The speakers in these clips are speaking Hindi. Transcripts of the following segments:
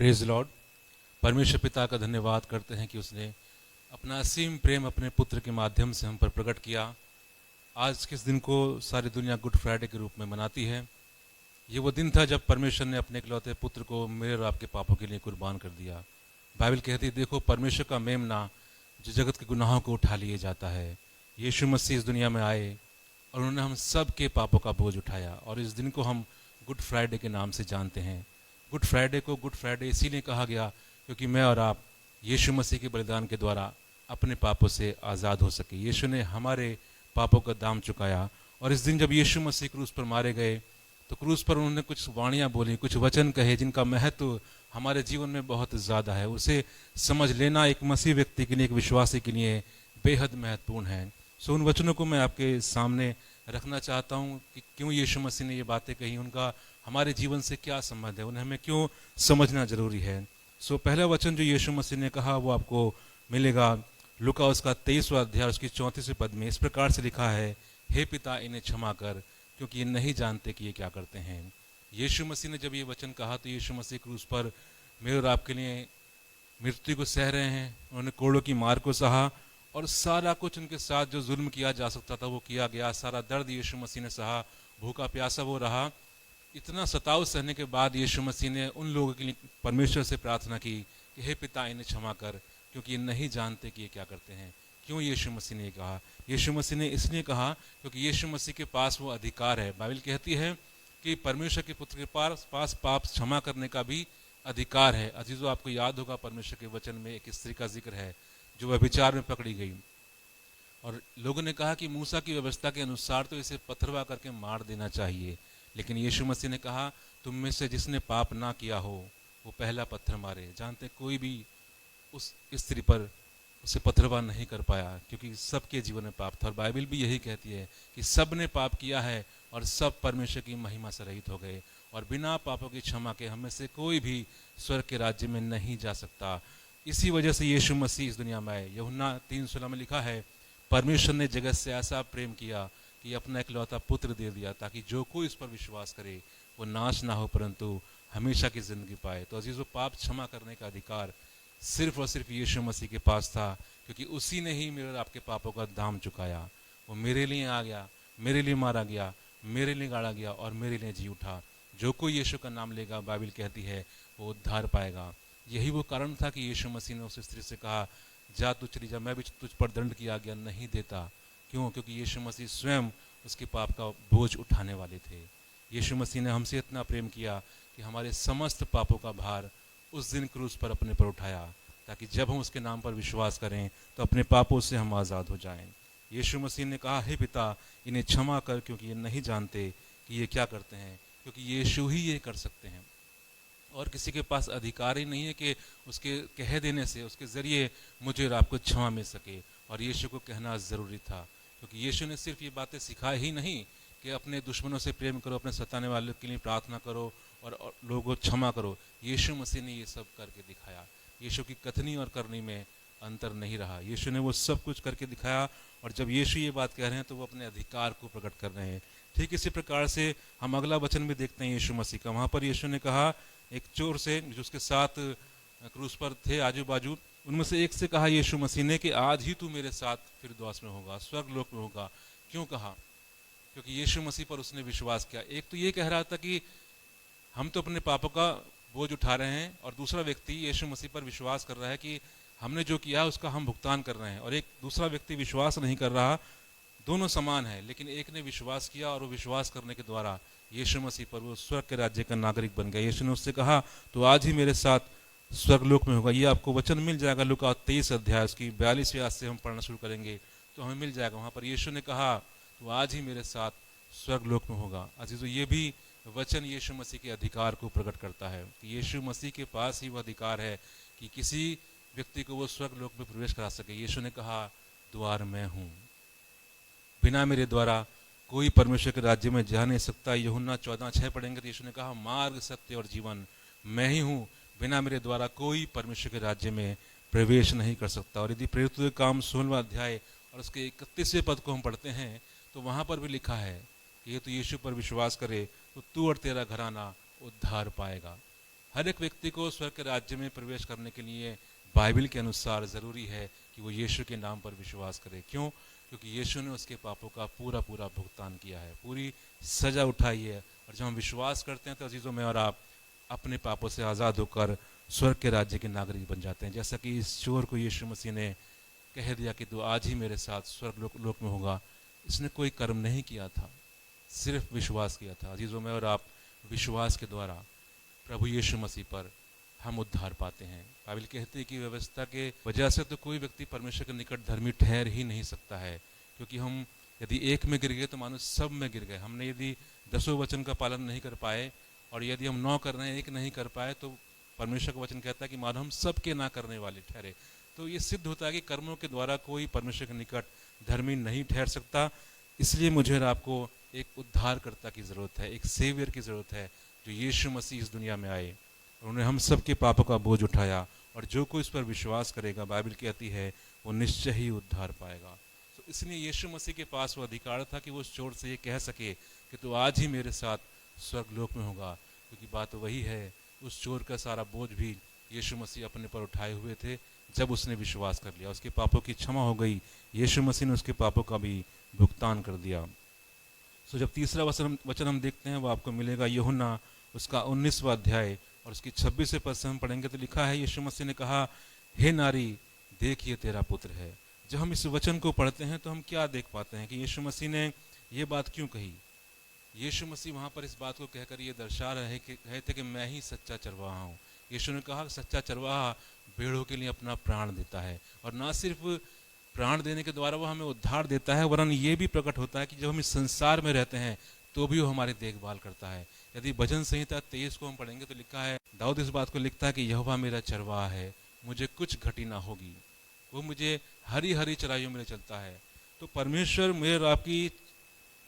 Praise Lord. परमेश्वर पिता का धन्यवाद करते हैं कि उसने अपना असीम प्रेम अपने पुत्र के माध्यम से हम पर प्रकट किया। आज किस दिन को सारी दुनिया गुड फ्राइडे के रूप में मनाती है। ये वो दिन था जब परमेश्वर ने अपने इकलौते पुत्र को मेरे और आपके पापों के लिए कुर्बान कर दिया। बाइबल कहती है, देखो परमेश्वर का मेमना जो जगत के गुनाहों को उठा लिए जाता है। यीशु मसीह इस दुनिया में आए और उन्होंने हम सब के पापों का बोझ उठाया, और इस दिन को हम गुड फ्राइडे के नाम से जानते हैं। गुड फ्राइडे को गुड फ्राइडे इसीलिए कहा गया क्योंकि मैं और आप यीशु मसीह के बलिदान के द्वारा अपने पापों से आज़ाद हो सके। यीशु ने हमारे पापों का दाम चुकाया, और इस दिन जब यीशु मसीह क्रूस पर मारे गए तो क्रूस पर उन्होंने कुछ वाणियाँ बोली, कुछ वचन कहे जिनका महत्व हमारे जीवन में बहुत ज़्यादा है। उसे समझ लेना एक मसीह व्यक्ति के लिए, एक विश्वासी के लिए बेहद महत्वपूर्ण है। सो उन वचनों को मैं आपके सामने रखना चाहता हूँ कि क्यों यीशु मसीह ने ये बातें कही, उनका हमारे जीवन से क्या संबंध है, उन्हें हमें क्यों समझना जरूरी है। सो पहला वचन जो यीशु मसीह ने कहा वो आपको मिलेगा लूका उसका 23वां अध्याय उसकी 34वें पद में। इस प्रकार से लिखा है, हे पिता इन्हें क्षमा कर क्योंकि ये नहीं जानते कि ये क्या करते हैं। यीशु मसीह ने जब ये वचन कहा तो यीशु मसीह क्रूस पर मेरे और आपके लिए मृत्यु को सह रहे हैं। उन्होंने कोड़ों की मार को सहा और सारा कुछ उनके साथ जो जुल्म किया जा सकता था वो किया गया। सारा दर्द यीशु मसीह ने सहा, भूखा प्यासा वो रहा। इतना सताव सहने के बाद यीशु मसीह ने उन लोगों के लिए परमेश्वर से प्रार्थना की कि हे पिता इन्हें क्षमा कर क्योंकि ये नहीं जानते कि ये क्या करते हैं। क्यों यीशु मसीह ने कहा? यीशु मसीह ने इसलिए कहा क्योंकि यीशु मसीह के पास वो अधिकार है। बाइबल कहती है कि परमेश्वर के पुत्र के पास पाप क्षमा करने का भी अधिकार है। अजीजों, आपको याद होगा परमेश्वर के वचन में एक स्त्री का जिक्र है जो व्यभिचार में पकड़ी गई, और लोगों ने कहा कि मूसा की व्यवस्था के अनुसार तो इसे पत्थरवा करके मार देना चाहिए, लेकिन यीशु मसीह ने कहा तुम में से जिसने पाप ना किया हो वो पहला पत्थर मारे। जानते कोई भी उस स्त्री पर उसे पत्थरवा नहीं कर पाया क्योंकि सबके जीवन में पाप था। और बाइबल भी यही कहती है कि सब ने पाप किया है और सब परमेश्वर की महिमा से रहित हो गए, और बिना पापों की क्षमा के हम में से कोई भी स्वर्ग के राज्य में नहीं जा सकता। इसी वजह से यीशु मसीह इस दुनिया में आए। यूहन्ना 3:16 में लिखा है, परमेश्वर ने जगत से ऐसा प्रेम किया कि अपना इकलौता पुत्र दे दिया ताकि जो कोई इस पर विश्वास करे वो नाश ना हो परंतु हमेशा की जिंदगी पाए। तो अजीजों, पाप क्षमा करने का अधिकार सिर्फ और सिर्फ यीशु मसीह के पास था क्योंकि उसी ने ही मेरे और आपके पापों का दाम चुकाया। वो मेरे लिए आ गया, मेरे लिए मारा गया, मेरे लिए गाड़ा गया और मेरे लिए जी उठा। जो कोई यीशु का नाम लेगा, बाइबल कहती है, वो उद्धार पाएगा। यही वो कारण था कि यीशु मसीह ने उस स्त्री से कहा, जा तू चली जा, मैं भी तुझ पर दंड की आज्ञा नहीं देता। क्यों? क्योंकि यीशु मसीह स्वयं उसके पाप का बोझ उठाने वाले थे। यीशु मसीह ने हमसे इतना प्रेम किया कि हमारे समस्त पापों का भार उस दिन क्रूस पर अपने पर उठाया ताकि जब हम उसके नाम पर विश्वास करें तो अपने पापों से हम आज़ाद हो जाएं। यीशु मसीह ने कहा, हे पिता इन्हें क्षमा कर क्योंकि ये नहीं जानते कि ये क्या करते हैं, क्योंकि यीशु ही ये कर सकते हैं और किसी के पास अधिकार ही नहीं है कि उसके कह देने से उसके ज़रिए मुझे और आपको क्षमा मिल सके। और यीशु को कहना ज़रूरी था क्योंकि यीशु ने सिर्फ ये बातें सिखाई ही नहीं कि अपने दुश्मनों से प्रेम करो, अपने सताने वालों के लिए प्रार्थना करो और लोगों को क्षमा करो। यीशु मसीह ने ये सब करके दिखाया। यीशु की कथनी और करनी में अंतर नहीं रहा। यीशु ने वो सब कुछ करके दिखाया, और जब यीशु ये बात कह रहे हैं तो वो अपने अधिकार को प्रकट कर रहे हैं। ठीक इसी प्रकार से हम अगला वचन भी देखते हैं यीशु मसीह का। वहाँ पर यीशु ने कहा एक चोर से जो उसके साथ क्रूस पर थे आजू बाजू, उनमें से एक से कहा यीशु मसीह ने कि आज ही तू मेरे साथ फिर द्वास में होगा, स्वर्ग लोक में होगा। क्यों कहा? क्योंकि यीशु मसीह पर उसने विश्वास किया। एक तो ये कह रहा था कि हम तो अपने पापों का बोझ उठा रहे हैं, और दूसरा व्यक्ति यीशु मसीह पर विश्वास कर रहा है कि हमने जो किया है उसका हम भुगतान कर रहे हैं, और एक दूसरा व्यक्ति विश्वास नहीं कर रहा। दोनों समान है, लेकिन एक ने विश्वास किया और वो विश्वास करने के द्वारा यीशु मसीह पर वो स्वर्ग के राज्य का नागरिक बन गया। यीशु ने उससे कहा तो आज ही मेरे साथ स्वर्गलोक में होगा। ये आपको वचन मिल जाएगा लूका 23 अध्याय उसकी 42वीं आयत से हम पढ़ना शुरू करेंगे तो हमें मिल जाएगा। वहाँ पर यीशु ने कहा तो आज ही मेरे साथ स्वर्गलोक में होगा। अजीजों, ये भी वचन यीशु मसीह के अधिकार को प्रकट करता है कि यीशु मसीह के पास ही वो अधिकार है कि किसी व्यक्ति को वो स्वर्गलोक में प्रवेश करा सके। यीशु ने कहा द्वार मैं हूँ, बिना मेरे द्वारा कोई परमेश्वर के राज्य में जा नहीं सकता। यूहन्ना 14:6 पढ़ेंगे तो यीशु ने कहा मार्ग, सत्य और जीवन मैं ही हूँ, बिना मेरे द्वारा कोई परमेश्वर के राज्य में प्रवेश नहीं कर सकता। और यदि प्रेरितों के काम 16वां अध्याय और उसके 31वें पद को हम पढ़ते हैं तो वहाँ पर भी लिखा है कि ये तो यीशु पर विश्वास करे तो तू और तेरा घराना उद्धार पाएगा। हर एक व्यक्ति को स्वर्ग के राज्य में प्रवेश करने के लिए बाइबल के अनुसार ज़रूरी है कि वो यीशु के नाम पर विश्वास करे। क्यों? क्योंकि यीशु ने उसके पापों का पूरा पूरा भुगतान किया है, पूरी सज़ा उठाई है। और जब हम विश्वास करते हैं तो अजीज़ों में और आप अपने पापों से आज़ाद होकर स्वर्ग के राज्य के नागरिक बन जाते हैं। जैसा कि इस चोर को यीशु मसीह ने कह दिया कि तू आज ही मेरे साथ स्वर्ग लोक में होगा। इसने कोई कर्म नहीं किया था, सिर्फ विश्वास किया था। अजीज़ों में और आप विश्वास के द्वारा प्रभु यीशु मसीह पर हम उद्धार पाते हैं। बाइबल कहती है कि व्यवस्था के वजह से तो कोई व्यक्ति परमेश्वर के निकट धर्मी ठहर ही नहीं सकता है, क्योंकि हम यदि एक में गिर गए तो मानो सब में गिर गए। हमने यदि 10 वचन का पालन नहीं कर पाए और यदि हम 9 कर रहे हैं, एक नहीं कर पाए, तो परमेश्वर का वचन कहता है कि मानो हम सब के ना करने वाले ठहरे। तो ये सिद्ध होता है कि कर्मों के द्वारा कोई परमेश्वर के निकट धर्मी नहीं ठहर सकता। इसलिए मुझे और आपको एक उद्धारकर्ता की ज़रूरत है, एक सेवियर की ज़रूरत है, जो यीशु मसीह इस दुनिया में आए और उन्होंने हम सब के पापों का बोझ उठाया। और जो कोई इस पर विश्वास करेगा, बाइबल कहती है, वो निश्चय ही उद्धार पाएगा। तो इसलिए यीशु मसीह के पास वो अधिकार था कि वो उस चोर से ये कह सके कि तू आज ही मेरे साथ स्वर्ग लोक में होगा। क्योंकि बात वही है, उस चोर का सारा बोझ भी यीशु मसीह अपने पर उठाए हुए थे। जब उसने विश्वास कर लिया, उसके पापों की क्षमा हो गई, यीशु मसीह ने उसके पापों का भी भुगतान कर दिया। सो जब तीसरा वचन हम देखते हैं, वो आपको मिलेगा यूहन्ना उसका 19वां अध्याय और उसकी 26 पद से हम पढ़ेंगे तो लिखा है, यीशु मसीह ने कहा, हे नारी देख ये तेरा पुत्र है। जब हम इस वचन को पढ़ते हैं तो हम क्या देख पाते हैं कि यीशु मसीह ने ये बात क्यों कही। यीशु मसीह वहाँ पर इस बात को कहकर ये दर्शा रहे थे कि मैं ही सच्चा चरवाहा हूँ। यीशु ने कहा सच्चा चरवाहा भेड़ों के लिए अपना प्राण देता है, और ना सिर्फ प्राण देने के द्वारा वो हमें उद्धार देता है, वरन ये भी प्रकट होता है कि जब हम इस संसार में रहते हैं तो भी वो हमारी देखभाल करता है। यदि भजन संहिता 23 को हम पढ़ेंगे तो लिखा है, दाऊद इस बात को लिखता है कि यहोवा मेरा चरवाहा है, मुझे कुछ घटी ना होगी, वो मुझे हरी हरी चराइयों में ले चलता है। तो परमेश्वर मेरे और आपकी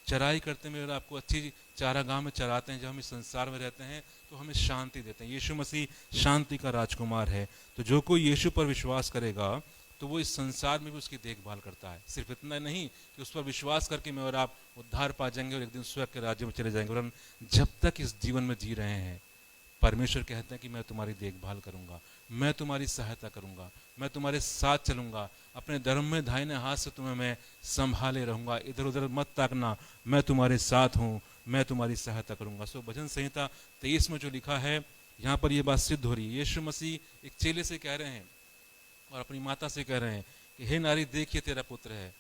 चराई करते हैं, मेरे और आपको अच्छी चारागाह में चराते हैं। जब हम इस संसार में रहते हैं तो हमें शांति देते हैं। यीशु मसीह शांति का राजकुमार है। तो जो कोई यीशु पर विश्वास करेगा तो वो इस संसार में भी उसकी देखभाल करता है। सिर्फ इतना नहीं कि उस पर विश्वास करके मैं और आप उद्धार पा जाएंगे और एक दिन स्वर्ग के राज्य में चले जाएंगे, वरन जब तक इस जीवन में जी रहे हैं परमेश्वर कहते हैं कि मैं तुम्हारी देखभाल करूंगा, मैं तुम्हारी सहायता करूंगा, मैं तुम्हारे साथ चलूंगा, अपने धर्म में दाहिने हाथ से तुम्हें मैं संभाले रहूंगा, इधर उधर मत ताकना, मैं तुम्हारे साथ हूँ, मैं तुम्हारी सहायता करूंगा। सो भजन संहिता 23 में जो लिखा है, यहाँ पर यह बात सिद्ध हो रही है। यीशु मसीह एक चेले से कह रहे हैं और अपनी माता से कह रहे हैं कि हे नारी देखिए तेरा पुत्र है,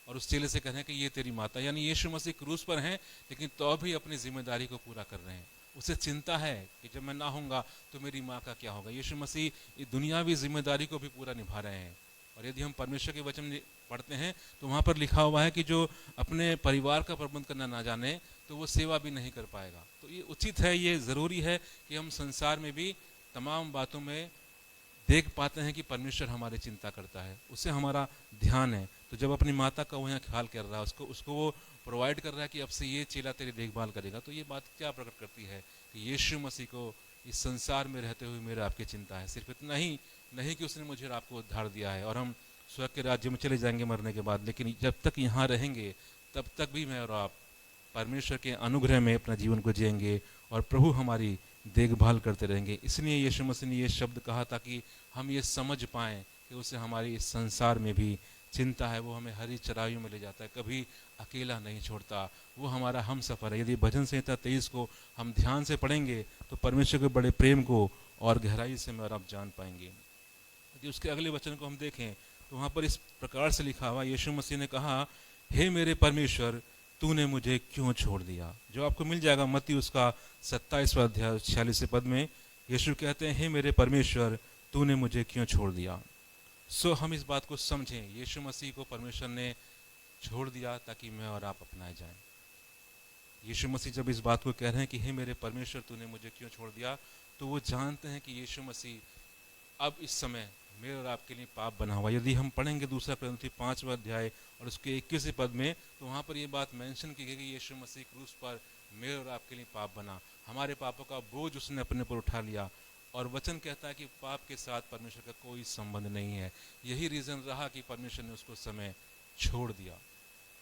और उस चेले से कह रहे हैं कि ये तेरी माता। यानी यीशु मसीह क्रूस पर हैं, लेकिन तो भी अपनी जिम्मेदारी को पूरा कर रहे हैं। उसे चिंता है कि जब मैं ना होऊंगा तो मेरी माँ का क्या होगा। यीशु मसीह दुनियावी जिम्मेदारी को भी पूरा निभा रहे हैं। और यदि हम परमेश्वर के वचन पढ़ते हैं तो वहाँ पर लिखा हुआ है कि जो अपने परिवार का प्रबंध करना ना जाने तो वो सेवा भी नहीं कर पाएगा। तो ये उचित है, ये ज़रूरी है कि हम संसार में भी तमाम बातों में देख पाते हैं कि परमेश्वर हमारी चिंता करता है, उससे हमारा ध्यान है। तो जब अपनी माता का वो यहाँ ख्याल कर रहा है, उसको वो प्रोवाइड कर रहा है कि अब से ये चेला तेरी देखभाल करेगा, तो ये बात क्या प्रकट करती है कि यीशु मसीह को इस संसार में रहते हुए मेरे आपकी चिंता है। सिर्फ इतना ही नहीं कि उसने मुझे और आपको उद्धार दिया है और हम स्वर्ग के राज्य में चले जाएंगे मरने के बाद, लेकिन जब तक यहाँ रहेंगे तब तक भी मैं और आप परमेश्वर के अनुग्रह में अपना जीवन को जिएंगे और प्रभु हमारी देखभाल करते रहेंगे। इसलिए यीशु मसीह ने ये शब्द कहा ताकि हम ये समझ पाएँ कि उसे हमारी इस संसार में भी चिंता है। वो हमें हरी चराइयों में ले जाता है, कभी अकेला नहीं छोड़ता, वो हमारा हम सफ़र है। यदि भजन संहिता 23 को हम ध्यान से पढ़ेंगे तो परमेश्वर के बड़े प्रेम को और गहराई से मैं आप जान पाएंगे। यदि उसके अगले वचन को हम देखें तो वहाँ पर इस प्रकार से लिखा हुआ, यीशु मसीह ने कहा, हे मेरे परमेश्वर तूने मुझे क्यों छोड़ दिया। जो आपको मिल जाएगा मत्ती उसका 27वां अध्याय 46 पद में यीशु कहते हैं, हे मेरे परमेश्वर तूने मुझे क्यों छोड़ दिया। सो हम इस बात को समझें, यीशु मसीह को परमेश्वर ने छोड़ दिया ताकि मैं और आप अपनाए जाएं। यीशु मसीह जब इस बात को कह रहे हैं कि हे मेरे परमेश्वर तूने मुझे क्यों छोड़ दिया, तो वो जानते हैं कि यीशु मसीह अब इस समय मेरे और आपके लिए पाप बना हुआ। यदि हम पढ़ेंगे दूसरा कुरिन्थी 5वां अध्याय और उसके 21वें पद में, तो वहाँ पर ये बात मेंशन की गई कि यीशु मसीह क्रूस पर मेरे और आपके लिए पाप बना, हमारे पापों का बोझ उसने अपने पर उठा लिया। और वचन कहता है कि पाप के साथ परमेश्वर का कोई संबंध नहीं है। यही रीज़न रहा कि परमेश्वर ने उसको समय छोड़ दिया।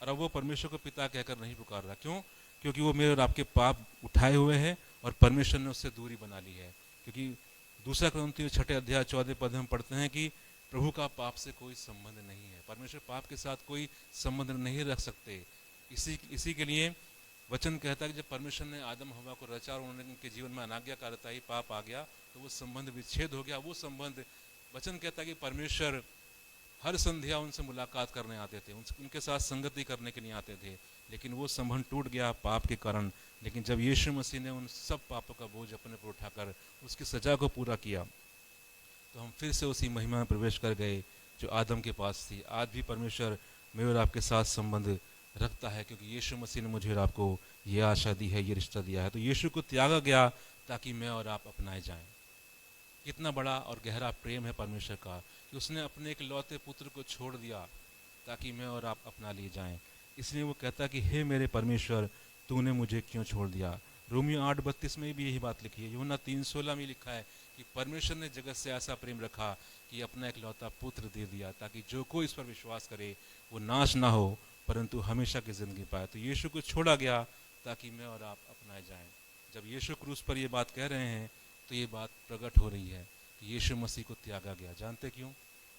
और अब वो परमेश्वर को पिता कहकर नहीं पुकार रहा। क्यों? क्योंकि वो मेरे और आपके पाप उठाए हुए हैं और परमेश्वर ने उससे दूरी बना ली है। क्योंकि दूसरा कुरिन्थियों 6 अध्याय 14 पद में पढ़ते हैं कि प्रभु का पाप से कोई संबंध नहीं है। परमेश्वर पाप के साथ कोई संबंध नहीं रख सकते। इसी के लिए वचन कहता है कि जब परमेश्वर ने आदम हवा को रचा और उनके जीवन में अनाज्ञाकारिता ही पाप आ गया तो वो संबंध विच्छेद हो गया। वो संबंध, वचन कहता है कि परमेश्वर हर संध्या उनसे मुलाकात करने आते थे, उनके साथ संगति करने के लिए आते थे, लेकिन वो संबंध टूट गया पाप के कारण। लेकिन जब यीशु मसीह ने उन सब पापों का बोझ अपने पर उठाकर उसकी सजा को पूरा किया तो हम फिर से उसी महिमा में प्रवेश कर गए जो आदम के पास थी। आज भी परमेश्वर मेरे और आपके साथ संबंध रखता है, क्योंकि यीशु मसीह ने मुझे और आपको ये आशा दी है, ये रिश्ता दिया है। तो यीशु को त्यागा गया ताकि मैं और आप अपनाए जाएं। कितना बड़ा और गहरा प्रेम है परमेश्वर का कि उसने अपने एक लौते पुत्र को छोड़ दिया ताकि मैं और आप अपना लिए जाएं। इसलिए वो कहता कि हे मेरे परमेश्वर, तूने मुझे क्यों छोड़ दिया। रोमियो 8:32 में भी यही बात लिखी है। यूहन्ना 3:16 में लिखा है कि परमेश्वर ने जगत से ऐसा प्रेम रखा कि अपना एक लौता पुत्र दे दिया ताकि जो कोई इस पर विश्वास करे वो नाश ना हो परंतु हमेशा की जिंदगी पाए। तो यीशु को छोड़ा गया ताकि मैं और आप अपनाए जाएं। जब यीशु क्रूस पर ये बात कह रहे हैं तो ये बात प्रकट हो रही है कि यीशु मसीह को त्यागा गया। जानते क्यों?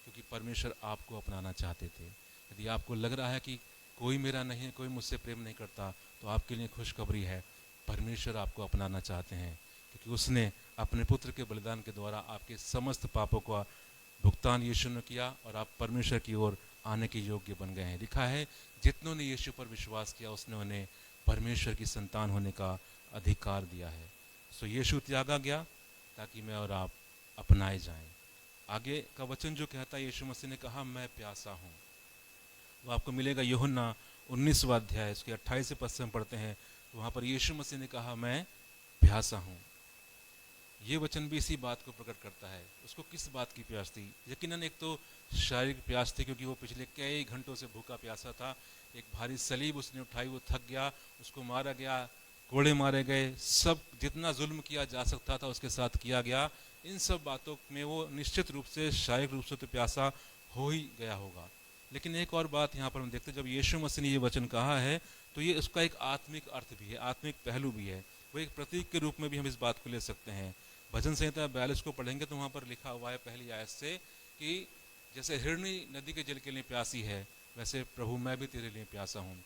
क्योंकि परमेश्वर आपको अपनाना चाहते थे। यदि आपको लग रहा है कि कोई मेरा नहीं है, कोई मुझसे प्रेम नहीं करता, तो आपके लिए खुशखबरी है, परमेश्वर आपको अपनाना चाहते हैं, क्योंकि उसने अपने पुत्र के बलिदान के द्वारा आपके समस्त पापों का भुगतान यीशु ने किया और आप परमेश्वर की ओर आने के योग्य बन गए हैं। लिखा है जितनों ने यीशु पर विश्वास किया उसने उन्हें परमेश्वर की संतान होने का अधिकार दिया है। सो यीशु त्यागा गया ताकि मैं और आप अपनाए जाएं। आगे का वचन जो कहता है, यीशु मसीह ने कहा मैं प्यासा हूँ, वो आपको मिलेगा यूहन्ना 19वां अध्याय उसके 28 पद से हम पढ़ते हैं। तो वहाँ पर यीशु मसीह ने कहा मैं प्यासा हूँ। ये वचन भी इसी बात को प्रकट करता है। उसको किस बात की प्यास थी? यकीनन एक तो शारीरिक प्यास थी, क्योंकि वो पिछले कई घंटों से भूखा प्यासा था। एक भारी सलीब उसने उठाई, वो थक गया, उसको मारा गया, कोड़े मारे गए, सब जितना जुल्म किया जा सकता था उसके साथ किया गया। इन सब बातों में वो निश्चित रूप से शारीरिक रूप से तो प्यासा हो ही गया होगा। लेकिन एक और बात यहाँ पर हम देखते हैं, जब यीशु मसीह ने ये वचन कहा है तो ये उसका एक आत्मिक अर्थ भी है, आत्मिक पहलू भी है। वो एक प्रतीक के रूप में भी हम इस बात को ले सकते हैं। भजन संहिता 42 को पढ़ेंगे तो वहाँ पर लिखा हुआ है पहली आयत से कि जैसे हिरणी नदी के जल के लिए प्यासी है, वैसे प्रभु मैं भी तेरे लिए प्यासा हूँ।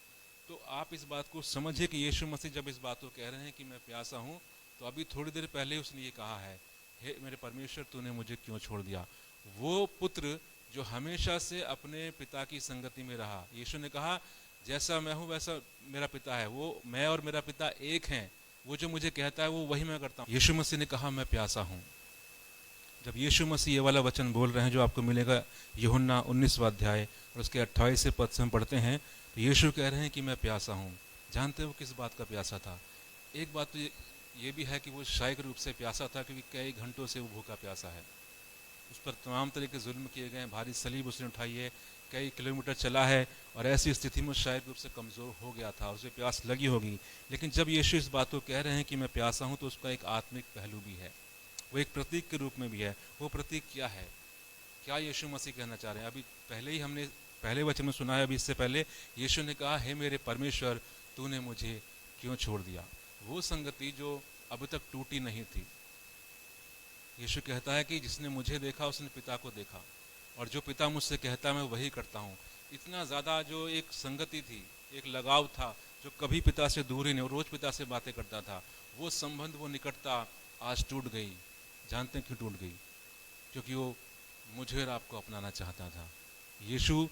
तो आप इस बात को समझिए कि यीशु मसीह जब इस बात को कह रहे हैं कि मैं प्यासा हूँ, तो अभी थोड़ी देर पहले उसने ये कहा है, हे मेरे परमेश्वर तूने मुझे क्यों छोड़ दिया। वो पुत्र जो हमेशा से अपने पिता की संगति में रहा, यीशु ने कहा जैसा मैं हूँ वैसा मेरा पिता है, वो मैं और मेरा पिता एक हैं, वो जो मुझे कहता है वो वही मैं करता हूँ। यीशु मसीह ने कहा मैं प्यासा हूँ। जब यीशु मसीह ये वाला वचन बोल रहे हैं जो आपको मिलेगा यूहन्ना 19वां अध्याय और उसके 28 पद से हम पढ़ते हैं, तो यीशु कह रहे हैं कि मैं प्यासा हूँ। जानते हो किस बात का प्यासा था? एक बात तो ये भी है कि वो शारीरिक रूप से प्यासा था, क्योंकि कई घंटों से वो भूखा प्यासा है। उस पर तमाम तरह के जुल्म किए गए, भारी सलीब उसने उठाई है, कई किलोमीटर चला है और ऐसी स्थिति में शारीरिक रूप से कमज़ोर हो गया था, उसे प्यास लगी होगी। लेकिन जब यीशु इस बात को कह रहे हैं कि मैं प्यासा हूँ, तो उसका एक आत्मिक पहलू भी है, वो एक प्रतीक के रूप में भी है। वो प्रतीक क्या है? क्या यीशु मसीह कहना चाह रहे हैं? अभी पहले ही हमने पहले वचन में सुना है, अभी इससे पहले यीशु ने कहा हे मेरे परमेश्वर तूने मुझे क्यों छोड़ दिया। वो संगति जो अभी तक टूटी नहीं थी। यीशु कहता है कि जिसने मुझे देखा उसने पिता को देखा, और जो पिता मुझसे कहता मैं वही करता हूँ। इतना ज़्यादा जो एक संगति थी, एक लगाव था, जो कभी पिता से दूर ही नहीं, रोज़ पिता से बातें करता था, वो संबंध, वो निकटता आज टूट गई। जानते हैं क्यों टूट गई? क्योंकि वो मुझे और आपको अपनाना चाहता था। यीशु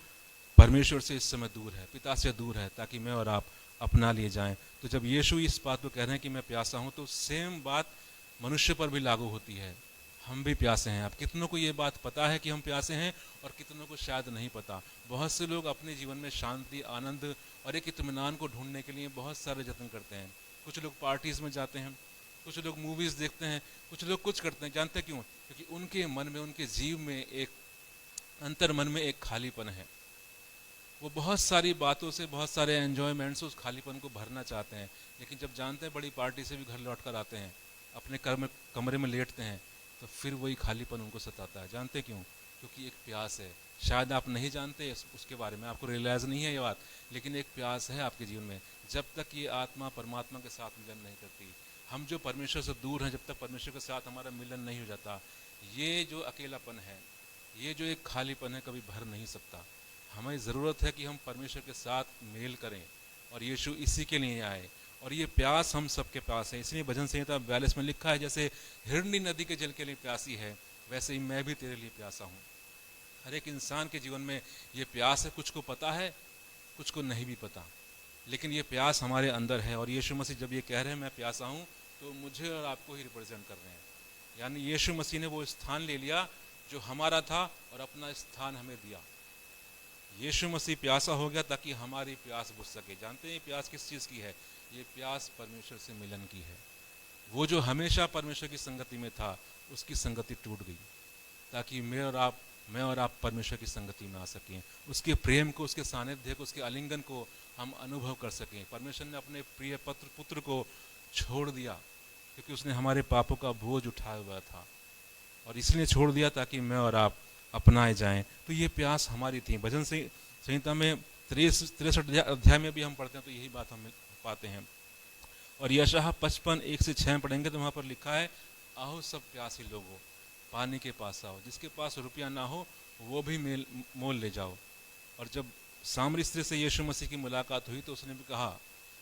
परमेश्वर से इस समय दूर है, पिता से दूर है, ताकि मैं और आप अपना लिए जाएं। तो जब यीशु इस बात को कह रहे हैं कि मैं प्यासा हूँ, तो सेम बात मनुष्य पर भी लागू होती है। हम भी प्यासे हैं। अब कितनों को ये बात पता है कि हम प्यासे हैं और कितनों को शायद नहीं पता। बहुत से लोग अपने जीवन में शांति, आनंद और एक इत्मीनान को ढूंढने के लिए बहुत सारे यत्न करते हैं। कुछ लोग पार्टीज़ में जाते हैं, कुछ लोग मूवीज़ देखते हैं, कुछ लोग कुछ करते हैं। जानते क्यों? क्योंकि उनके मन में, उनके जीव में एक अंतर मन में एक खालीपन है। वो बहुत सारी बातों से, बहुत सारे एन्जॉयमेंट से उस खालीपन को भरना चाहते हैं, लेकिन जब जानते हैं बड़ी पार्टी से भी घर लौट कर आते हैं, अपने कमरे में लेटते हैं, तो फिर वही खालीपन उनको सताता है। जानते क्यों? क्योंकि एक प्यास है। शायद आप नहीं जानते उसके बारे में, आपको रियलाइज़ नहीं है ये बात, लेकिन एक प्यास है आपके जीवन में। जब तक ये आत्मा परमात्मा के साथ मिलन नहीं करती, हम जो परमेश्वर से दूर हैं, जब तक परमेश्वर के साथ हमारा मिलन नहीं हो जाता, ये जो अकेलापन है, ये जो एक खालीपन है, कभी भर नहीं सकता। हमें ज़रूरत है कि हम परमेश्वर के साथ मेल करें, और यीशु इसी के लिए आए, और ये प्यास हम सबके पास है। इसलिए भजन संहिता 42 में लिखा है, जैसे हिरणी नदी के जल के लिए प्यासी है, वैसे ही मैं भी तेरे लिए प्यासा हूँ। हर एक इंसान के जीवन में ये प्यास है, कुछ को पता है, कुछ को नहीं भी पता, लेकिन ये प्यास हमारे अंदर है। और यीशु मसीह जब ये कह रहे हैं मैं प्यासा हूँ, तो मुझे और आपको ही रिप्रेजेंट कर रहे हैं। यानी यीशु मसीह ने वो स्थान ले लिया जो हमारा था, और अपना स्थान हमें दिया। यीशु मसीह प्यासा हो गया ताकि हमारी प्यास बुझ सके। जानते हैं ये प्यास किस चीज़ की है? ये प्यास परमेश्वर से मिलन की है। वो जो हमेशा परमेश्वर की संगति में था, उसकी संगति टूट गई, ताकि मैं और आप परमेश्वर की संगति में आ सकें, उसके प्रेम को, उसके सानिध्य को, उसके आलिंगन को हम अनुभव कर सकें। परमेश्वर ने अपने प्रिय पुत्र को छोड़ दिया, क्योंकि उसने हमारे पापों का बोझ उठाया हुआ था, और इसलिए छोड़ दिया ताकि मैं और आप अपनाए जाएं। तो ये प्यास हमारी थी। भजन संहिता में 63 अध्याय में भी हम पढ़ते हैं तो यही बात हम पाते हैं। और यशायाह 55 1 से 6 पढ़ेंगे तो वहाँ पर लिखा है, आओ सब प्यासी लोगों, पानी के पास आओ, जिसके पास रुपया ना हो वो भी मोल ले जाओ। और जब सामरी स्त्री से यीशु मसीह की मुलाकात हुई तो उसने भी कहा,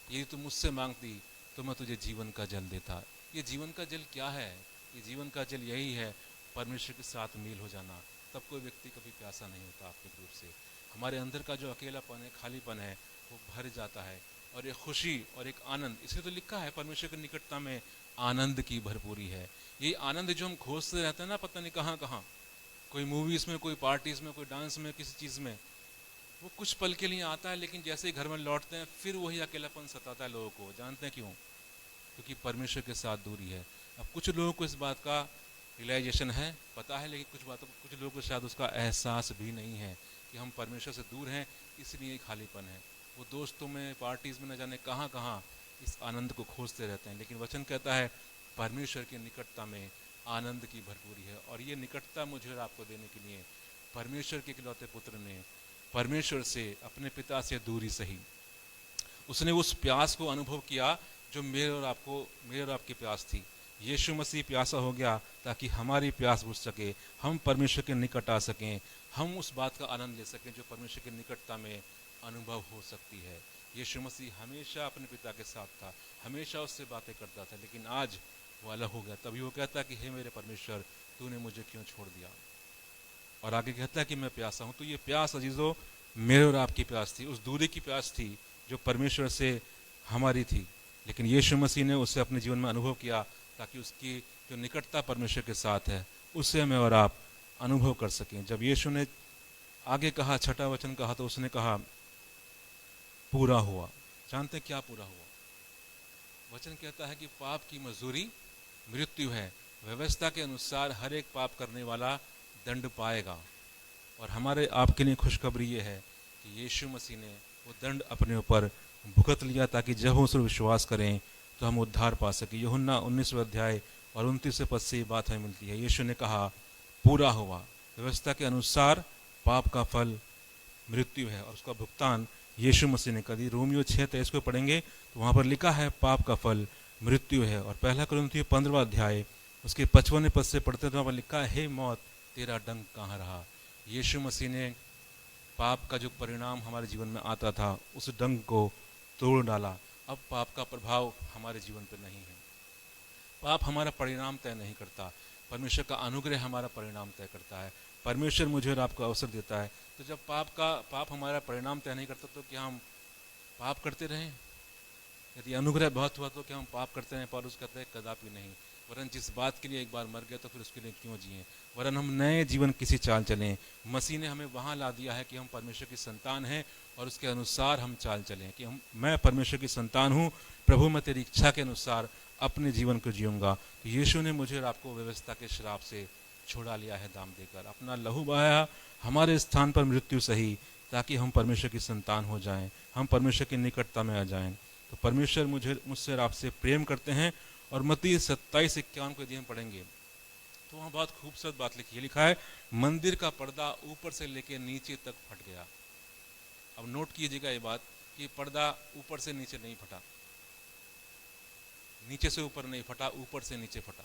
यदि तुम मुझसे मांगती तो मैं तुझे जीवन का जल देता। ये जीवन का जल क्या है? ये जीवन का जल यही है, परमेश्वर के साथ मेल हो जाना। तब कोई व्यक्ति कभी प्यासा नहीं होता। आपके रूप से हमारे अंदर का जो अकेलापन है, खालीपन है, वो भर जाता है, और एक खुशी और एक आनंद। इसलिए तो लिखा है परमेश्वर की निकटता में आनंद की भरपूरी है। ये आनंद जो हम खोजते रहते हैं ना, पता नहीं कहाँ कहाँ, कोई मूवीज़ में, कोई पार्टीज़ में, कोई डांस में, किसी चीज़ में, वो कुछ पल के लिए आता है, लेकिन जैसे ही घर में लौटते हैं फिर वही अकेलापन सताता है लोगों को। जानते हैं क्यों? क्योंकि परमेश्वर के साथ दूरी है। अब कुछ लोगों को इस बात का रियलाइजेशन है, पता है, लेकिन कुछ लोगों को शायद उसका एहसास भी नहीं है कि हम परमेश्वर से दूर हैं, इसलिए खालीपन है। वो दोस्तों में, पार्टीज़ में, न जाने कहाँ कहाँ इस आनंद को खोजते रहते हैं। लेकिन वचन कहता है परमेश्वर की निकटता में आनंद की भरपूरी है। और ये निकटता मुझे और आपको देने के लिए परमेश्वर के इकलौते पुत्र ने परमेश्वर से, अपने पिता से दूरी सही, उसने उस प्यास को अनुभव किया जो मेरे और आपकी प्यास थी। यीशु मसीह प्यासा हो गया ताकि हमारी प्यास बुझ सके, हम परमेश्वर के निकट आ सकें, हम उस बात का आनंद ले सकें जो परमेश्वर की निकटता में अनुभव हो सकती है। यीशु मसीह हमेशा अपने पिता के साथ था, हमेशा उससे बातें करता था, लेकिन आज वो अलग हो गया। तभी वो कहता है कि हे मेरे परमेश्वर, तूने मुझे क्यों छोड़ दिया? और आगे कहता है कि मैं प्यासा हूँ। तो ये प्यास अजीजों मेरे और आपकी प्यास थी, उस दूरी की प्यास थी जो परमेश्वर से हमारी थी, लेकिन यीशु मसीह ने उसे अपने जीवन में अनुभव किया ताकि उसकी जो निकटता परमेश्वर के साथ है उससे मैं और आप अनुभव कर सकें। जब यीशु ने आगे कहा, छठा वचन कहा, तो उसने कहा पूरा हुआ। जानते क्या पूरा हुआ? वचन कहता है कि पाप की मजदूरी मृत्यु है, व्यवस्था के अनुसार हर एक पाप करने वाला दंड पाएगा। और हमारे आपके लिए खुशखबरी ये है कि यीशु मसीह ने वो दंड अपने ऊपर भुगत लिया ताकि जब हम उस पर विश्वास करें तो हम उद्धार पा सकें। यूहन्ना 19वें अध्याय और 29 पद से ये बात हमें मिलती है। यीशु ने कहा पूरा हुआ। व्यवस्था के अनुसार पाप का फल मृत्यु है और उसका भुगतान यीशु मसीह ने कर दी। रोमियो 6:23 को पढ़ेंगे तो वहाँ पर लिखा है पाप का फल मृत्यु है। और पहला कुरिन्थियों 15वां अध्याय उसके 55वें पद से पढ़ते तो वहाँ पर लिखा है, हे मौत तेरा डंक कहाँ रहा? यीशु मसीह ने पाप का जो परिणाम हमारे जीवन में आता था उस डंक को तोड़ डाला। अब पाप का प्रभाव हमारे जीवन पर नहीं है। पाप हमारा परिणाम तय नहीं करता, परमेश्वर का अनुग्रह हमारा परिणाम तय करता है। परमेश्वर मुझे और आपको अवसर देता है। तो जब पाप हमारा परिणाम तय नहीं करता तो क्या हम पाप करते रहें? यदि अनुग्रह बहुत हुआ तो क्या हम पाप करते रहें? पौलुस कहते हैं कदापि नहीं, वरन जिस बात के लिए एक बार मर गया तो फिर उसके लिए क्यों जिए, वरन हम नए जीवन किसी चाल चलें। मसीह ने हमें वहाँ ला दिया है कि हम परमेश्वर की संतान हैं और उसके अनुसार हम चाल चलें कि मैं परमेश्वर की संतान हूँ, प्रभु मैं तेरी इच्छा के अनुसार अपने जीवन को जीऊँगा। तो यीशु ने मुझे और आपको व्यवस्था के श्राप से छुड़ा लिया है दाम देकर, अपना लहू बहाया हमारे स्थान पर मृत्यु सही, ताकि हम परमेश्वर की संतान हो जाएं, हम परमेश्वर की निकटता में आ जाएं। तो परमेश्वर मुझसे और आपसे प्रेम करते हैं। और मत्ती 27:51 को यदि हम पढ़ेंगे तो वहाँ बहुत खूबसूरत बात लिखी है। लिखा है मंदिर का पर्दा ऊपर से लेकर नीचे तक फट गया। अब नोट कीजिएगा ये बात कि पर्दा ऊपर से नीचे नहीं फटा, नीचे से ऊपर नहीं फटा, ऊपर से नीचे फटा।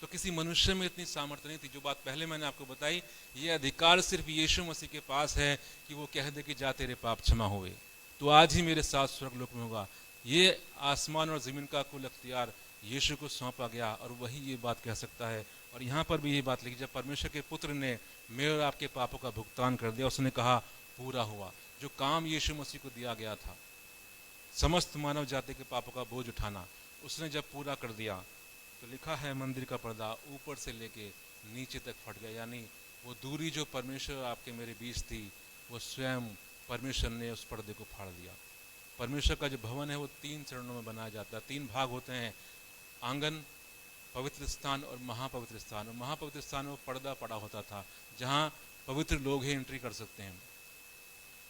तो किसी मनुष्य में इतनी सामर्थ्य नहीं थी। जो बात पहले मैंने आपको बताई, ये अधिकार सिर्फ यीशु मसीह के पास है कि वो कह दे कि जा तेरे पाप क्षमा हुए, तो आज ही मेरे साथ स्वर्गलोक में होगा। ये आसमान और ज़मीन का कुल अख्तियार यीशु को सौंपा गया और वही ये बात कह सकता है। और यहाँ पर भी ये बात लिखी, जब परमेश्वर के पुत्र ने मेरे और आपके पापों का भुगतान कर दिया, उसने कहा पूरा हुआ। जो काम यीशु मसीह को दिया गया था, समस्त मानव जाति के पापों का बोझ उठाना, उसने जब पूरा कर दिया तो लिखा है मंदिर का पर्दा ऊपर से लेके नीचे तक फट गया। यानी वो दूरी जो परमेश्वर आपके मेरे बीच थी, वो स्वयं परमेश्वर ने उस पर्दे को फाड़ दिया। परमेश्वर का जो भवन है वो 3 चरणों में बनाया जाता है। 3 भाग होते हैं, आंगन, पवित्र स्थान और महापवित्र स्थान। और महापवित्र स्थान में वो पर्दा पड़ा होता था जहाँ पवित्र लोग ही एंट्री कर सकते हैं।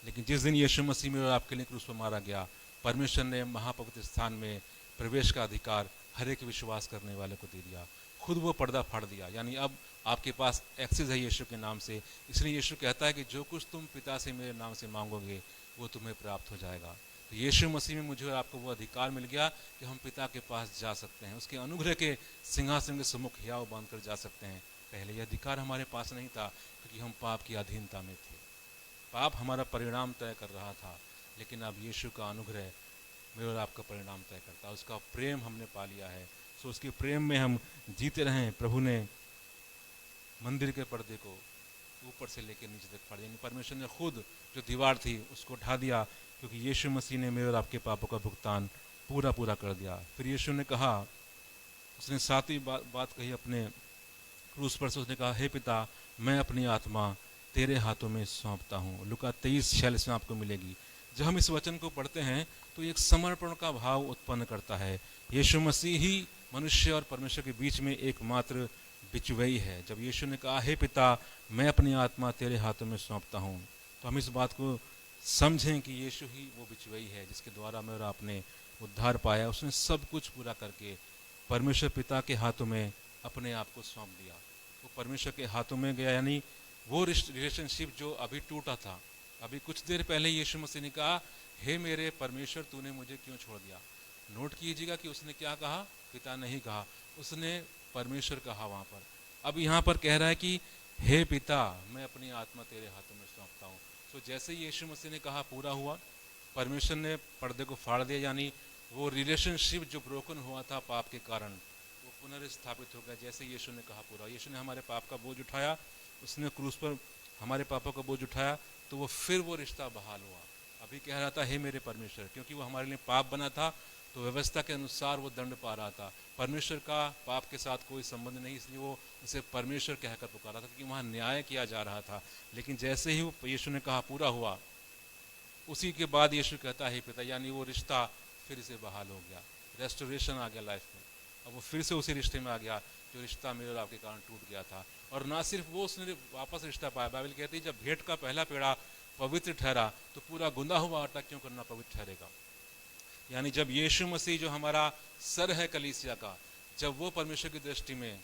लेकिन जिस दिन यीशु मसीह में और आपके लिए क्रूस पर मारा गया, परमेश्वर ने महापवित्र स्थान में प्रवेश का अधिकार हर एक विश्वास करने वाले को दे दिया। खुद वो पर्दा फाड़ दिया। यानी अब आपके पास एक्सेस है यीशु के नाम से। इसलिए यीशु कहता है कि जो कुछ तुम पिता से मेरे नाम से मांगोगे वो तुम्हें प्राप्त हो जाएगा। तो यीशु मसीह में मुझे और आपको वो अधिकार मिल गया कि हम पिता के पास जा सकते हैं, उसके अनुग्रह के सिंहासन के सम्मुख हियाव बांध कर जा सकते हैं। पहले यह अधिकार हमारे पास नहीं था क्योंकि हम पाप की अधीनता में थे। पाप हमारा परिणाम तय कर रहा था, लेकिन अब यीशु का अनुग्रह मेरे और आपका परिणाम तय करता है। उसका प्रेम हमने पा लिया है, सो उसके प्रेम में हम जीते रहें। प्रभु ने मंदिर के पर्दे को ऊपर से लेकर नीचे तक फाड़ दिया। यानी परमेश्वर ने खुद जो दीवार थी उसको ढा दिया, क्योंकि यीशु मसीह ने मेरे और आपके पापों का भुगतान पूरा कर दिया। फिर यीशु ने कहा, उसने 7वीं बात कही अपने क्रूस पर से, उसने कहा, हे पिता, मैं अपनी आत्मा तेरे हाथों में सौंपता हूँ। लुका 23:46 में आपको मिलेगी। जब हम इस वचन को पढ़ते हैं तो एक समर्पण का भाव उत्पन्न करता है। यीशु मसीह ही मनुष्य और परमेश्वर के बीच में एकमात्र बिचवई है। जब यीशु ने कहा, हे पिता, मैं अपनी आत्मा तेरे हाथों में सौंपता हूँ, तो हम इस बात को समझें कि यीशु ही वो बिचवई है जिसके द्वारा मैं और आपने उद्धार पाया। उसने सब कुछ पूरा करके परमेश्वर पिता के हाथों में अपने आप को सौंप दिया। वो परमेश्वर के हाथों में गया। यानी वो रिलेशनशिप जो अभी टूटा था, अभी कुछ देर पहले यीशु मसीह ने कहा, हे मेरे परमेश्वर, तूने मुझे क्यों छोड़ दिया। नोट कीजिएगा कि उसने क्या कहा, पिता नहीं कहा, उसने परमेश्वर कहा वहाँ पर। अब यहाँ पर कह रहा है कि हे पिता, मैं अपनी आत्मा तेरे हाथों में सौंपता हूँ। तो जैसे यीशु मसीह ने कहा पूरा हुआ, परमेश्वर ने पर्दे को फाड़ दिया। यानी वो रिलेशनशिप जो ब्रोकन हुआ था पाप के कारण, वो पुनर्स्थापित हो गया। जैसे यीशु ने कहा पूरा, यीशु ने हमारे पाप का बोझ उठाया, उसने क्रूस पर हमारे पापों का बोझ उठाया, तो वो फिर वो रिश्ता बहाल हुआ। अभी कह रहा था, हे मेरे परमेश्वर, क्योंकि वो हमारे लिए पाप बना था तो व्यवस्था के अनुसार वो दंड पा रहा था। परमेश्वर का पाप के साथ कोई संबंध नहीं, इसलिए वो उसे परमेश्वर कहकर पुकारा था, क्योंकि वहाँ न्याय किया जा रहा था। लेकिन जैसे ही वो यीशु ने कहा पूरा हुआ, उसी के बाद यीशु कहता है पिता, यानी वो रिश्ता फिर से बहाल हो गया। रेस्टोरेशन आ गया लाइफ में। अब वो फिर से उसी रिश्ते में आ गया जो रिश्ता मेरे और आपके कारण टूट गया था। और ना सिर्फ वो, उसने वापस रिश्ता पाया। बाइबल कहती है, जब भेंट का पहला पेड़ा पवित्र ठहरा तो पूरा गुंदा हुआ आटा क्यों करना पवित्र ठहरेगा। यानी जब यीशु मसीह जो हमारा सर है कलीसिया का, जब वो परमेश्वर की दृष्टि में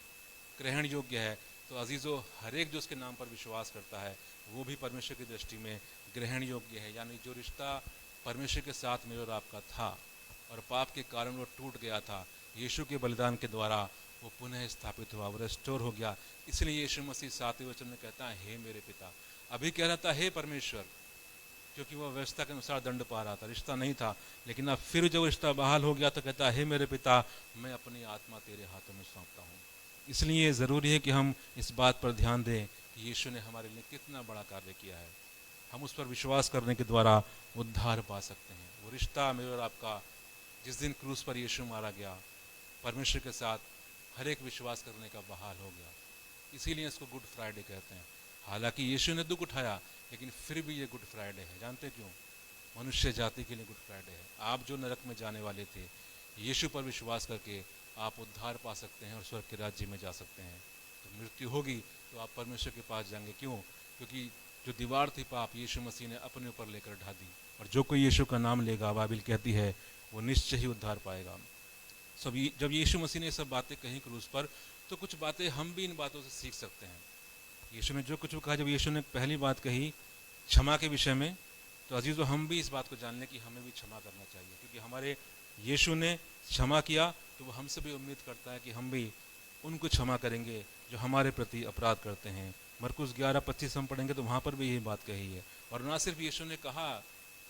ग्रहण योग्य है, तो अजीजों, हर एक जो उसके नाम पर विश्वास करता है वो भी परमेश्वर की दृष्टि में ग्रहण योग्य है। यानी जो रिश्ता परमेश्वर के साथ मेरे और आपका था और पाप के कारण वो टूट गया था, यीशु के बलिदान के द्वारा वो पुनः स्थापित हुआ, वो रेस्टोर हो गया। इसलिए यीशु मसीह 7वें वचन में कहता है, हे मेरे पिता। अभी कह रहा था हे परमेश्वर, क्योंकि वह व्यवस्था के अनुसार दंड पा रहा था, रिश्ता नहीं था। लेकिन अब फिर जब रिश्ता बहाल हो गया तो कहता है, हे मेरे पिता, मैं अपनी आत्मा तेरे हाथों में सौंपता हूँ। इसलिए ज़रूरी है कि हम इस बात पर ध्यान दें कि यीशु ने हमारे लिए कितना बड़ा कार्य किया है। हम उस पर विश्वास करने के द्वारा उद्धार पा सकते हैं। वो रिश्ता मेरे और आपका जिस दिन क्रूस पर यीशु मारा गया, परमेश्वर के साथ हर एक विश्वास करने का बहाल हो गया। इसीलिए इसको गुड फ्राइडे कहते हैं। हालांकि यीशु ने दुख उठाया, लेकिन फिर भी ये गुड फ्राइडे है। जानते क्यों? मनुष्य जाति के लिए गुड फ्राइडे है। आप जो नरक में जाने वाले थे, यीशु पर विश्वास करके आप उद्धार पा सकते हैं और स्वर्ग के राज्य में जा सकते हैं। तो मृत्यु होगी तो आप परमेश्वर के पास जाएंगे। क्यों? क्योंकि जो दीवार थी पाप, यीशु मसीह ने अपने ऊपर लेकर ढा दी। और जो कोई यीशु का नाम लेगा, बाइबल कहती है, वो निश्चय ही उद्धार पाएगा। जब यीशु मसीह ने सब बातें कही क्रूस पर, तो कुछ बातें हम भी इन बातों से सीख सकते हैं। यीशु ने जो कुछ कहा, जब यीशु ने पहली बात कही क्षमा के विषय में, तो अजीज़ों, हम भी इस बात को जान लें कि हमें भी क्षमा करना चाहिए। क्योंकि हमारे यीशु ने क्षमा किया तो वो हमसे भी उम्मीद करता है कि हम भी उनको क्षमा करेंगे जो हमारे प्रति अपराध करते हैं। मरकुस 11:25 हम पढ़ेंगे तो वहाँ पर भी यही बात कही है। और ना सिर्फ यीशु ने कहा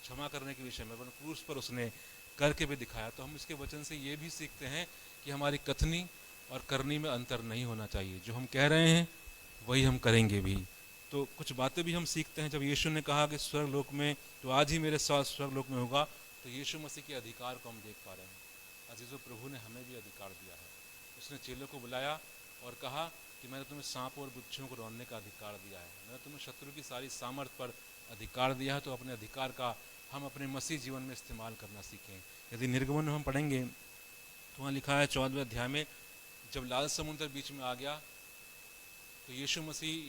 क्षमा करने के विषय में, वरन क्रूस पर उसने करके भी दिखाया। तो हम इसके वचन से ये भी सीखते हैं कि हमारी कथनी और करनी में अंतर नहीं होना चाहिए। जो हम कह रहे हैं वही हम करेंगे भी। तो कुछ बातें भी हम सीखते हैं। जब यीशु ने कहा कि स्वर्गलोक में तो आज ही मेरे साथ स्वर्गलोक में होगा, तो यीशु मसीह के अधिकार को हम देख पा रहे हैं। अजीज़ो, प्रभु ने हमें भी अधिकार दिया है। उसने चेलों को बुलाया और कहा कि मैंने तुम्हें सांप और बिच्छुओं को रौंदने का अधिकार दिया है, मैंने तुम्हें शत्रु की सारी सामर्थ पर अधिकार दिया है। तो अपने अधिकार का हम अपने मसीह जीवन में इस्तेमाल करना सीखें। यदि निर्गमन में हम पढ़ेंगे तो वहाँ लिखा है 14वें अध्याय में, जब लाल समुद्र बीच में आ गया तो यीशु मसीह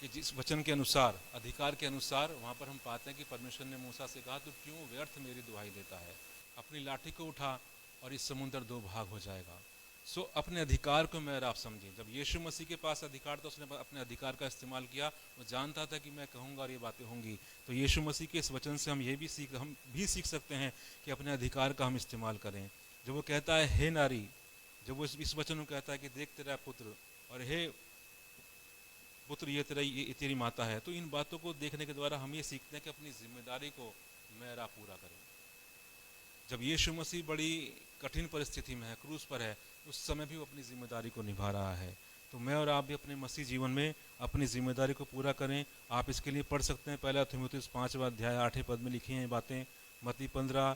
के जिस वचन के अनुसार, अधिकार के अनुसार, वहाँ पर हम पाते हैं कि परमेश्वर ने मूसा से कहा, तो क्यों व्यर्थ मेरी दुहाई देता है, अपनी लाठी को उठा और इस समुद्र दो भाग हो जाएगा। सो अपने अधिकार को मैं और आप समझें। जब यीशु मसीह के पास अधिकार था, उसने अपने अधिकार का इस्तेमाल किया। वो जानता था कि मैं कहूँगा और ये बातें होंगी। तो यीशु मसीह के इस वचन से हम भी सीख सकते हैं कि अपने अधिकार का हम इस्तेमाल करें। जब वो कहता है हे नारी, जब वो इस वचन में कहता है कि देख तेरा पुत्र, और हे पुत्र ये तेरी माता है, तो इन बातों को देखने के द्वारा हम ये सीखते हैं कि अपनी जिम्मेदारी को मैं और आप पूरा करें। जब यीशु मसीह बड़ी कठिन परिस्थिति में है, क्रूस पर है, उस समय भी वो अपनी जिम्मेदारी को निभा रहा है। तो मैं और आप भी अपने मसीह जीवन में अपनी जिम्मेदारी को पूरा करें। आप इसके लिए पढ़ सकते हैं 1 तीमुथियुस 5वां अध्याय 8वें पद में लिखी हैं ये बातें। मत्ती 15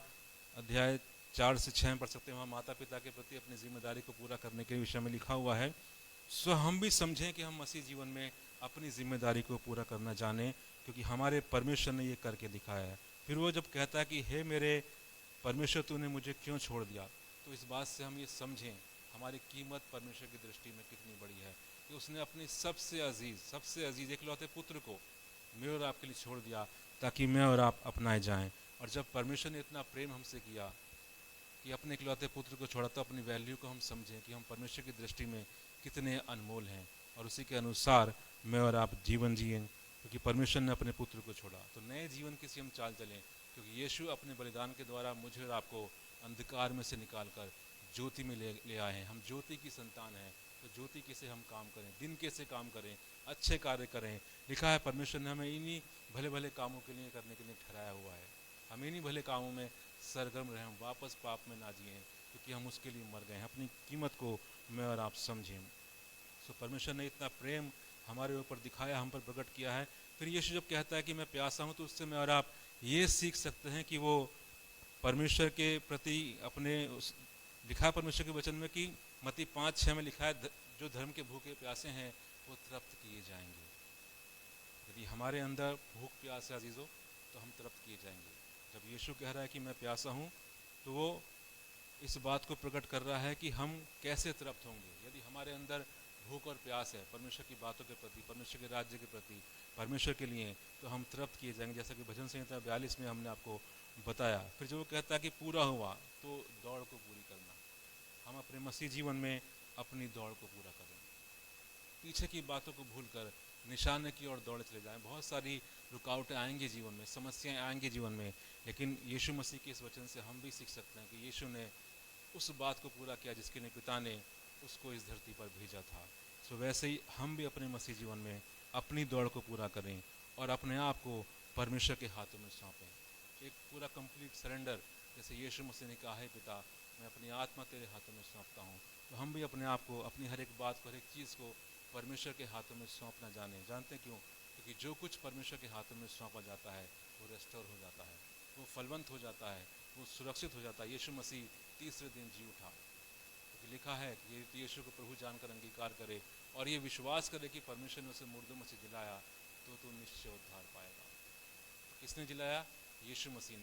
अध्याय 4 से 6 में पढ़ सकते हैं। वहाँ माता पिता के प्रति अपनी जिम्मेदारी को पूरा करने के विषय में लिखा हुआ है। सो हम भी समझें कि हम मसीह जीवन में अपनी जिम्मेदारी को पूरा करना जानें, क्योंकि हमारे परमेश्वर ने ये करके दिखाया है। फिर वो जब कहता है कि हे मेरे परमेश्वर तूने मुझे क्यों छोड़ दिया, तो इस बात से हम ये समझें हमारी कीमत परमेश्वर की दृष्टि में कितनी बड़ी है कि उसने अपने सबसे अजीज इकलौते पुत्र को मेरे और आपके लिए छोड़ दिया ताकि मैं और आप अपनाए जाएं। और जब परमेश्वर ने इतना प्रेम हमसे किया कि अपने इकलौते पुत्र को छोड़ा, तो अपनी वैल्यू को हम समझें कि हम परमेश्वर की दृष्टि में कितने अनमोल हैं, और उसी के अनुसार मैं और आप जीवन जिएं, क्योंकि परमेश्वर ने अपने पुत्र को छोड़ा। तो नए जीवन की सी हम चाल चलें, क्योंकि यीशु अपने बलिदान के द्वारा मुझे और आपको अंधकार में से निकालकर ज्योति में ले आए हैं। हम ज्योति की संतान हैं, तो ज्योति के से हम काम करें, दिन के से काम करें, अच्छे कार्य करें। लिखा है परमेश्वर ने हमें इन्हीं भले भले कामों के लिए करने के लिए ठहराया हुआ है। हम इन्हीं भले कामों में सरगर्म रहें, वापस पाप में ना जिएं, क्योंकि हम उसके लिए मर गए हैं। अपनी कीमत को मैं और आप समझें। सो परमेश्वर ने इतना प्रेम हमारे ऊपर दिखाया, हम पर प्रकट किया है। फिर यीशु जब कहता है कि मैं प्यासा हूँ, तो उससे मैं और आप ये सीख सकते हैं कि वो परमेश्वर के प्रति अपने लिखा है परमेश्वर के वचन में कि मत्ती 5:6 में लिखा है, जो धर्म के भूखे प्यासे हैं वो तृप्त किए जाएंगे। यदि हमारे अंदर भूख प्यास है अजीजों, तो हम तृप्त किए जाएंगे। जब यीशु कह रहा है कि मैं प्यासा हूँ, तो वो इस बात को प्रकट कर रहा है कि हम कैसे तृप्त होंगे। यदि हमारे अंदर भूख और प्यास है परमेश्वर की बातों के प्रति, परमेश्वर के राज्य के प्रति, परमेश्वर के लिए, तो हम तृप्त किए जाएंगे, जैसा कि भजन संहिता 42 में हमने आपको बताया। फिर जो वो कहता है कि पूरा हुआ, तो दौड़ को पूरी करना। हम अपने मसीह जीवन में अपनी दौड़ को पूरा करें, पीछे की बातों को भूलकर निशाने की ओर दौड़ चले जाएं। बहुत सारी रुकावटें आएंगी जीवन में, समस्याएं आएंगी जीवन में, लेकिन यीशु मसीह के इस वचन से हम भी सीख सकते हैं कि यीशु ने उस बात को पूरा किया जिसके लिए पिता ने उसको इस धरती पर भेजा था। सो वैसे ही हम भी अपने मसीह जीवन में अपनी दौड़ को पूरा करें और अपने आप को परमेश्वर के हाथों में सौंपें। एक पूरा कंप्लीट सरेंडर, जैसे यीशु मसीह ने कहा है, पिता मैं अपनी आत्मा तेरे हाथों में सौंपता हूँ। तो हम भी अपने आप को, अपनी हर एक बात को, हर एक चीज़ को परमेश्वर के हाथों में सौंपना जाने। जानते हैं क्यों? क्योंकि जो कुछ परमेश्वर के हाथों में सौंपा जाता है वो रेस्टोर हो जाता है, वो फलवंत हो जाता है, वो सुरक्षित हो जाता है। यीशु मसीह तीसरे दिन जी उठा, क्योंकि लिखा है कि यीशु को प्रभु जानकर अंगीकार करे और ये विश्वास करे कि परमेश्वर ने उसे मुर्दों में से जिलाया, तो निश्चय उद्धार पाएगा। किसने जिलाया? यीशु मसीह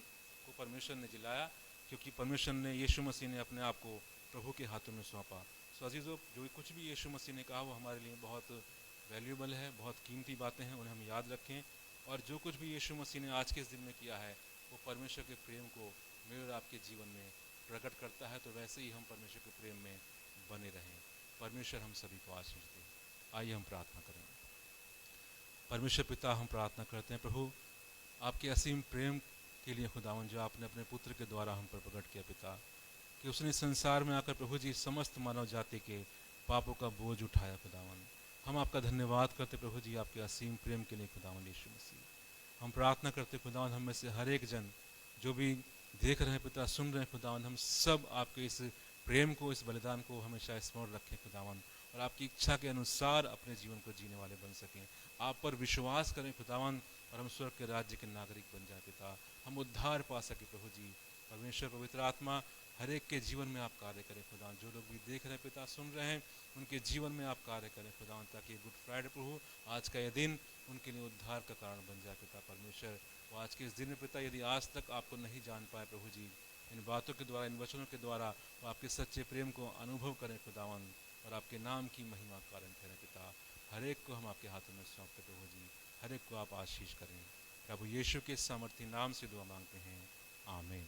को परमेश्वर ने जिलाया, क्योंकि परमेश्वर ने, यीशु मसीह ने अपने आप को प्रभु के हाथों में सौंपा। सो अजीजों, जो कुछ भी यीशु मसीह ने कहा वो हमारे लिए बहुत वैल्यूबल है, बहुत कीमती बातें हैं, उन्हें हम याद रखें। और जो कुछ भी यीशु मसीह ने आज के इस दिन में किया है वो परमेश्वर के प्रेम को मेरे और आपके जीवन में प्रकट करता है। तो वैसे ही हम परमेश्वर के प्रेम में बने रहें। परमेश्वर हम सभी को आशीष दे। आइए हम प्रार्थना करें। परमेश्वर पिता, हम प्रार्थना करते हैं प्रभु, आपके असीम प्रेम के लिए खुदावन, जो आपने अपने पुत्र के द्वारा हम पर प्रकट किया पिता, कि उसने संसार में आकर प्रभु जी समस्त मानव जाति के पापों का बोझ उठाया खुदावन। हम आपका धन्यवाद करते प्रभु जी आपके असीम प्रेम के लिए खुदावन यीशु मसीह। हम प्रार्थना करते खुदावन हम में से हर एक जन जो भी देख रहे हैं पिता, सुन रहे हैं खुदावन, हम सब आपके इस प्रेम को, इस बलिदान को हमेशा स्मरण रखें खुदावन, और आपकी इच्छा के अनुसार अपने जीवन को जीने वाले बन सकें। आप पर विश्वास करें खुदावन और हम स्वर्ग के राज्य के नागरिक बन जाए पिता, हम उद्धार पा सके प्रभु जी। परमेश्वर पवित्र आत्मा हर एक के जीवन में आप कार्य करें खुदावन, जो लोग भी देख रहे हैं पिता, सुन रहे हैं, उनके जीवन में आप कार्य करें खुदावन, ताकि गुड फ्राइडे प्रभु आज का यह दिन उनके लिए उद्धार का कारण बन जाए पिता परमेश्वर। वो आज के इस दिन में पिता यदि आज तक आपको नहीं जान पाए प्रभु जी, इन बातों के द्वारा, इन वचनों के द्वारा वो आपके सच्चे प्रेम को अनुभव करें खुदावन, और आपके नाम की महिमा का कारण करें पिता। हर एक को हम आपके हाथों में सौंपते प्रभु जी, हर एक को आप आशीष करें। प्रभु यीशु के सामर्थी नाम से दुआ मांगते हैं, आमीन।